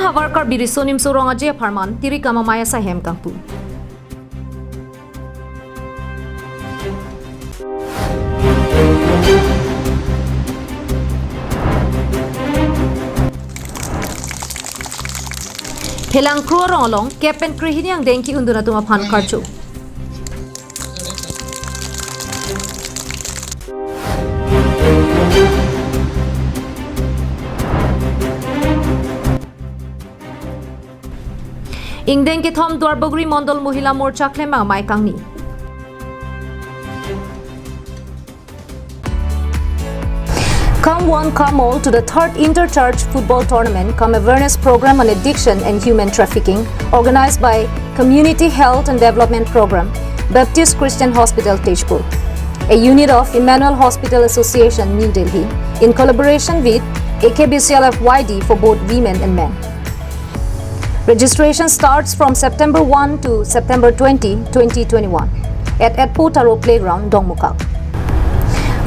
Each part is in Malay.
havar kar birisonim surong aje farman tiri kama maya sa hem kangpu. Helang kruo ronglong kepen krihini yang dengki unduna tuma pan karchu. Ingdeng ke thom Dwarbogri Mondol Mohila Morcha klema mai kangni. Come one, come all to the third Inter-Church Football Tournament, come awareness program on addiction and human trafficking, organized by Community Health and Development Program, Baptist Christian Hospital, Tejpur, a unit of Emmanuel Hospital Association, New Delhi, in collaboration with AKBCLFYD for both women and men. Registration starts from September 1 to September 20, 2021 at Putaro Playground, Dongmukak.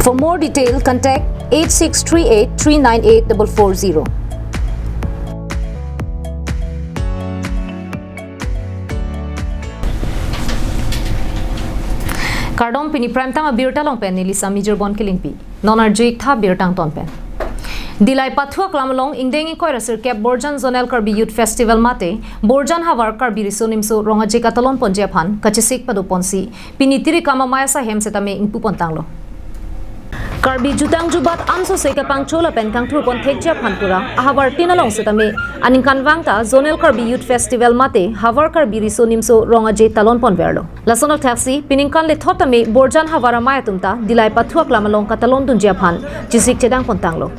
For more detail, contact 8638 398 440. Kardom pini prime tang abirta long pen ni lisa major bon kilingpi. Nonar juik tha birtang ton pen. Dilai pathua klamlong ingdengi koirasir kep Borjan Zonal Karbi Youth Festival mate Borjan Havar Karbi Risonimso rongaje katalon ponjephan kachisik padu ponsi pinitiri kama maya sa hem setame ingpu pontanglo. Karbi jutang jubat anso seka pangchola pen kang thur pon thekja phanpura Havar tinalong setame aning kanwangta Zonal Karbi Youth Festival mate Havar Karbi Risonimso rongaje talon pon verlo. Lasonal taxi piningkan le thotame Borjan Havara maya tumta dilai pathua klamlong katalon dunjephan chisik chedang pontanglo.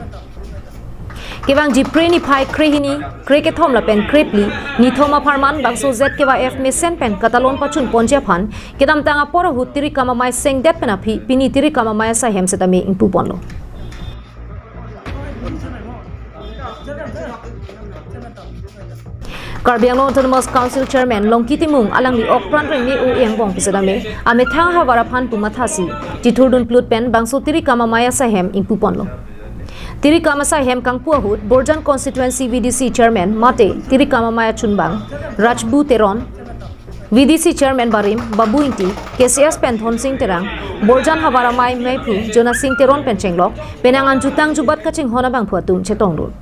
Kewang jipreni pai krehini kreke thom la pen krepli ni thoma farman bangso z kewa f mesen pen katalon pachun ponje phan kedam tanga poro hutiri kama mai seng det pena phi pini tiri kama mai sa hem setame ingpu ponlo Karbiang Autonomous Council Chairman Longkiti Mung alang ni okpran reng ni u yang bong pisadame ame thang hawara phan pumathasi tithurdun plut pen bangso tiri kama mai sa hem ingpu ponlo Tiri Kamasa Hem Kangpua Hut, Borjan Constituency VDC Chairman Mate, Tiri Kamamaya Chunbang, Rajbu Teron, VDC Chairman Barim, Babu Inti, KCS Penthon Singh Terang, Borjan Havaramai Maipu, Jonas Singh Teron Penchenglok, Penangan Jutang Jubat Kaching Honabang Puatum Chetongdur.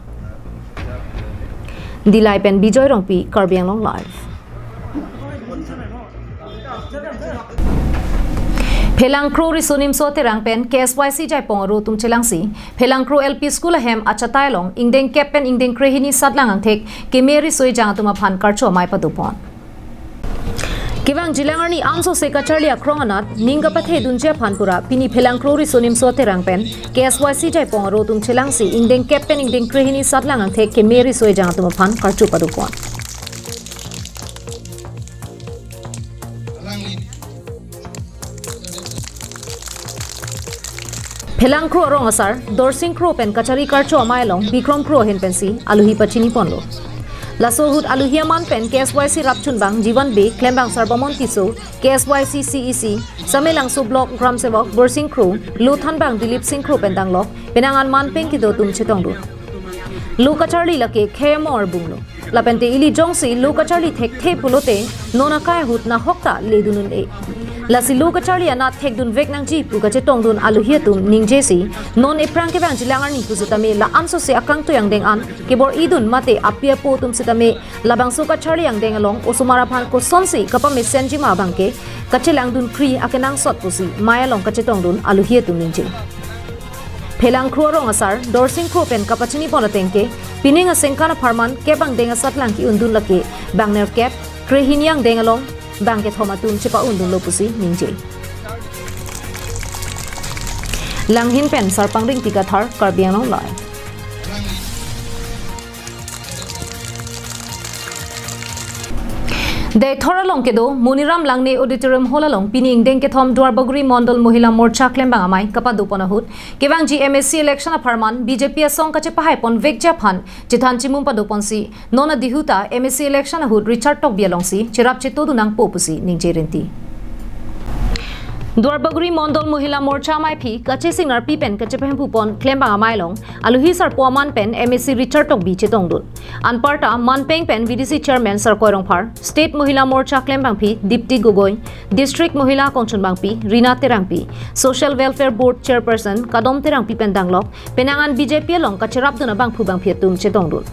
Dilai Pen Bijoy Rongpi, Karbiang Long Live. Phelang Kro Risonim so terang pen KSYC jai pong ro tum chelangsi Phelang Kro LP School hem achatai long ingdeng kepen ingdeng krehini satlang ang thek ke meri soi jang tuma phan karcho mai padupon Kiwang jilangarni amso se kacharlia kronganat ninga pathe dunje phanpura pini Phelang Kro Risonim so terang pen KSYC jai pong ro tum chelangsi ingdeng kepen ingdeng krehini satlang ang thek ke meri soi jang tuma phan karcho padupon Phelang Kro rongasar Dorsing Kro pen kachari karcho amailong Bikrom Kro hin pensi aluhi pachini ponlo Lasohut aluhi aman pen KSYC rapchunbang Jivan B Klembang Sarbamon Tiso KSYC CEC Samelang Su Block Gram Sevok Dorsing Kro Luthanbang Dilip Singh Kro pendanglo penangan man pen kido tum chetongdu Lu kacharli lake KMOR bunglo lapente ili jongsi lu kacharli thek the pulote nona kai hut na hokta ledunun e Lasi lu kacharli ana thek dun vek nang ji pu kache tong dun alu hiatum ning jesi non eprang ke bang jilangar ni kuzutame la amso se akang to yang deng an kebor idun mate apia po tum sitame labang su kacharli yang deng along osumara phan ko sonsi kapa me senji ma bangke kache lang dun kri akenang sot pusi maya long kache tong dun alu hiatum ning je Phelang Kro rongasar Dorsing Kro pen kapachini polatengke pininga sengkana farman kebang denga satlang ki undun lake bangner kep krehiniang dengalong bangke thomatun chepa undun lopusi ningje langhin pen sarpangring tikathar Karbiang Long Live De thoralong kedo Muniram langne auditorium holalong pining deng ke thom Dwarbogri Mondol Mohila Morcha klembang amai kapadu ponahut kewang ji MSC election aparman BJP asong kache pahai pon vekja phan jithan chimum padu ponsi nona dihuta MSC election ahut Richard Tok bialongsi chirap cheto dunang popusi ningjerinti Duarbaguri Mondol Mohila Morcha Maipi, Kachi Singer Pipen, Kachepen Pupon, Klembang Amailong, Aluhisar Poman Pen, MSc Richard Tok Beach Tongdul. Anparta, Manpeng Pen, VDC Chairman Sarkoirong Par, State Mohila Morcha Klembang Pi, Dipti Gogoi, District Mohila Konchunbang Pi, Rina Terangpi, Social Welfare Board Chairperson, Kadom Terangpi Pendanglok, Penangan BJP Long, Kacharap Dunabang Pubang Pietum Chetongdul.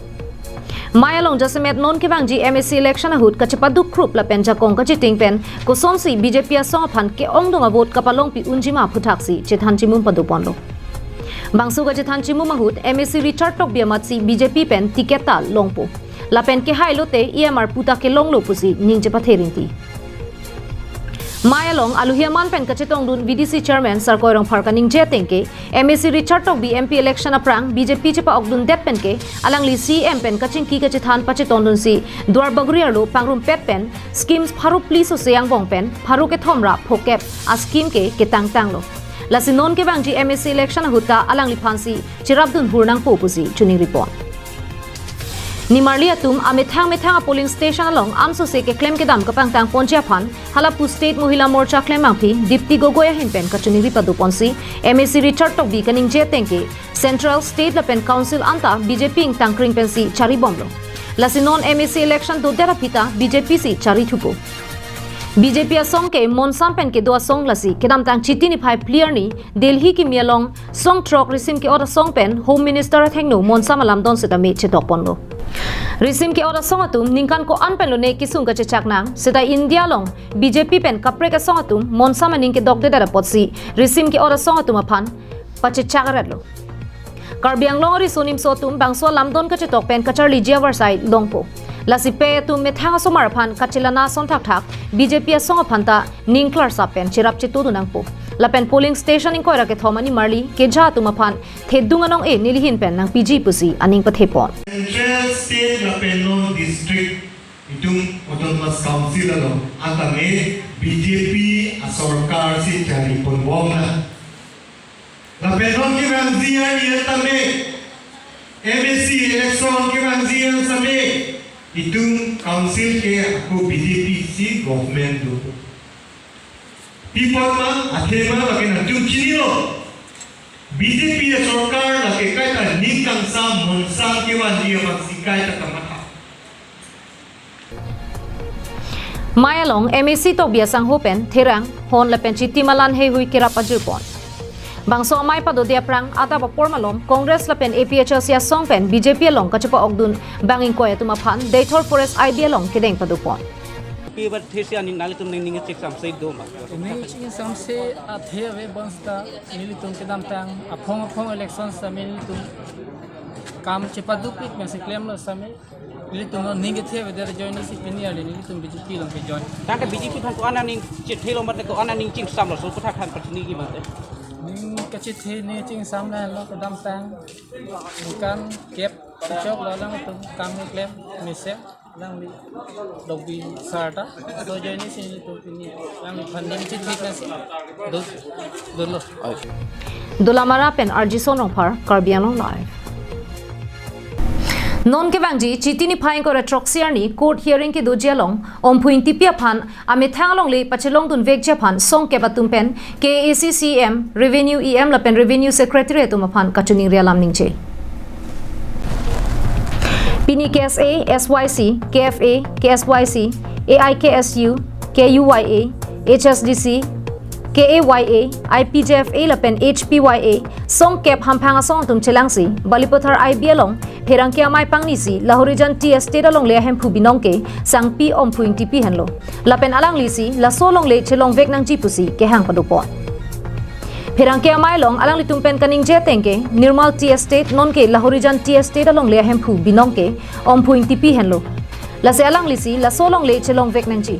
Maya long jasemet non ke bangji MSc election ahut kachepadu group la penja kong kachiting pen ko sonsi BJP song phan ke ongdonga vote kapalong pi unjima phutaksi chethan chimum padu ponlo bangsu ga chethan chimum ahut MSc Richard Tok biamatsi BJP pen tiketa longpo la pen ke hailote EMR puta ke longlo pusi ningje patherinti Maya long aluhiaman pen kachetong dun VDC Chairman Sarkoirong Parkaning Jetengke MSc Richard Tok MP election aprang BJP chepa ogdun det pen ke alangli CM pen kaching ki kachethan pacheton dun si duar bagriarlo pangrum pet pen schemes pharu please o seyang bong pen pharu ke thomra phokep a scheme ke ketang tanglo lasinon ke bangji MSc election huta alangli phansi chirabdun hurnang popusi chuning report Nimarlia tum amethang polling station along amso se ke claim ke dam kapang tang poncha phan halapu state mohila morcha claim mangpi dipti gogoya hin pen kachuni ripadu ponsi MSc Richard Tok bi kaning je tengke central state la pen council anta BJP ing tangkring pensi chari bomlo lasinon MSc election do dera pita BJP si chari thupo BJP song ke monsam pen ke do song lasi kedam tang chiti ni phai clear ni Delhi ki mialong song trok risim ke ora song pen home minister thengno monsam alam don se dami chetok ponlo Risim ke ora song atum ningkan ko anpen lo ne kisung ka chechak nang seta India long BJP pen kapre ka song atum monsam aning ke dokte dara potsi risim ke ora song atum aphan pachechak ratlo Karbiang long ri sunim sotum bangso lamdon ka chetok pen kachar lijia warsai longpo Lasipe tu methang somar phan kachilana son thak thak BJP song phanta ningklar sa pen chirap chitu dunangpo lapen polling station in koira ke thomani marli ke ja tu maphan thedunganong e nilihin pen nang PG pusi aning pathepon Central State lapen no district itung autonomous council alo atame BJP asarkar si chari ponwong na lapen no ki ranzia ni atame MSc election ki ranzia same itung council ke aku BJP si government do people ma athema lagi na tung chino BJP ya sarkar lagi kai ta nikang sa monsang ke wan dia maksikai ta kamata Maya long MSc Tok bia sang hopen therang hon la pen chiti malan he hui kira pajupon Bangso amai pa do dia prang ata pa pormalom Congress la pen APHL sia song pen BJP long kachapa ogdun banging ko atuma phan Dator Forest idea long kideng padupon Pibat thesia ning nalitum ning chek sam sei do ma ning ching sam se a theve bonsta nilitum kedam tang aphong election samil tum kam chepadupik me se claim lo samil nilitum ning theve der join si piniar nilitum BJP long ke join ta ka BJP than ko ana ning che thelo mat ko ana ning ching sam lo so patha khan patni gi ma ning kachi the ne ching sam la lo kedam tang kan kep chok lo lang tum kam claim me se lang di dobi sarta so join si to pini lang funding chi thik na si do lo Dulamara pen RG Sonong par Karbiang long live Non ke bangji chitini phaing ko retroxier ni court hearing ke dojia long omphuing tipia phan ame thanglong le pachelong dun vekje phan song ke batum pen KACCM revenue EM la pen revenue secretary tum phan kachuni rialam ningche Pini KSA SYC KFA KSYC AIKSU KUYA HSDC KAYA IPJFA la pen HPYA song kep hamphang song tum chelangsi balipothar IB long Herangkia mai pangnisi lahorijan T estate along le hem phu binong ke sang pi omphuing TP henlo lapen alang lisi la solong le chelong vek nang jipusi ke hang padupon Herangkia mai long alang litum pen kaning je tengke nirmal T estate non ke lahorijan T estate along le hem phu binong ke omphuing TP henlo la se alang lisi la solong le chelong vek nang ji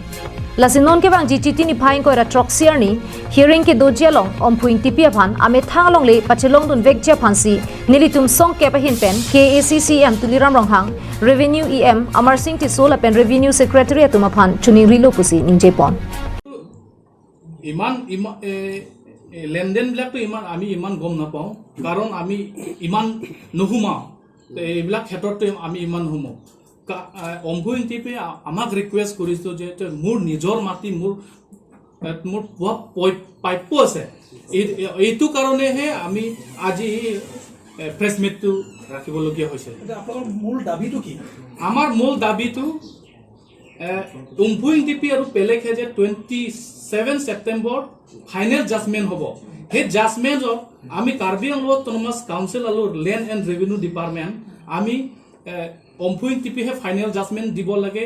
la sinon ke bang ji chitini phaing ko ra troxier ni hearing ke dojia long omphuing TP phan ame thanglong le pachelong dun vek je phansi nilitum song ke pahin pen KACCM tuliram ronghang revenue EM Amar Singh ti sola pen revenue secretary atuma phan chuni rilo pusi ningje pon iman লেনদেন বিলাকতো ইমান আমি ইমান গম নাপাওঁ কাৰণ আমি ইমান নুহুমাওঁ এইবিলাক ক্ষেত্ৰতে আমি ইমান নুহুমাওঁ অম্বুইন টিপে আমাক ৰিকুৱেষ্ট কৰিছোঁ যে মোৰ নিজৰ মাটি মোৰ মোৰ পাইপো আছে এইটো কাৰণেহে আমি আজি প্ৰেছ মিটটো ৰাখিবলগীয়া হৈছে আপোনাৰ মূল দাবীটো কি আমাৰ মূল দাবীটো উমফুইং টিপি আৰু পেলেক হেজে 27 ছেপ্টেম্বৰ ফাইনেল জাজমেণ্ট হ'ব সেই জাজমেণ্টত আমি কাৰ্বি আংলং অট'নমাছ কাউন্সিল আৰু লেণ্ড এণ্ড ৰেভিনিউ ডিপাৰ্টমেণ্ট আমি উমফুইং টিপিহে ফাইনেল জাজমেণ্ট দিব লাগে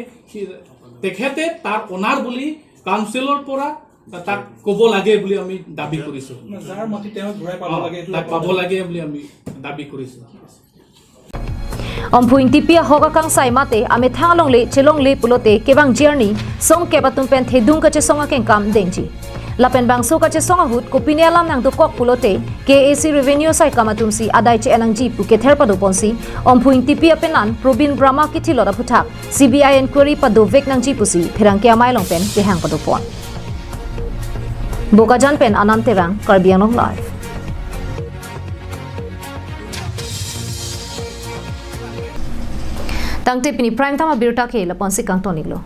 তেখেতে তাৰ অনাৰ বুলি কাউন্সিলৰ পৰা তাক ক'ব লাগে বুলি আমি দাবী কৰিছোঁ যাৰ মাটি তেওঁ ঘূৰাই পাব লাগে বুলি আমি দাবী কৰিছোঁ Ompuing tipia hoga kang sai mate ame thangalong le chelong le pulote kebang journey song kebatum pen thedung ka che songa ken kam dengji lapen bangso ka che songa hut kopine alam nang do kok pulote KAC revenue sai kamatum si adai che anang ji pu ke ther padu ponsi ompuing tipia penan probin brahma ki thilo da phuthak CBI inquiry padu vek nang ji pusi phirang ke amai long pen pe hang padu pon bokajan pen ananterang karbianong live Tangte pini prime time birta ke la ponsi kang tonik lo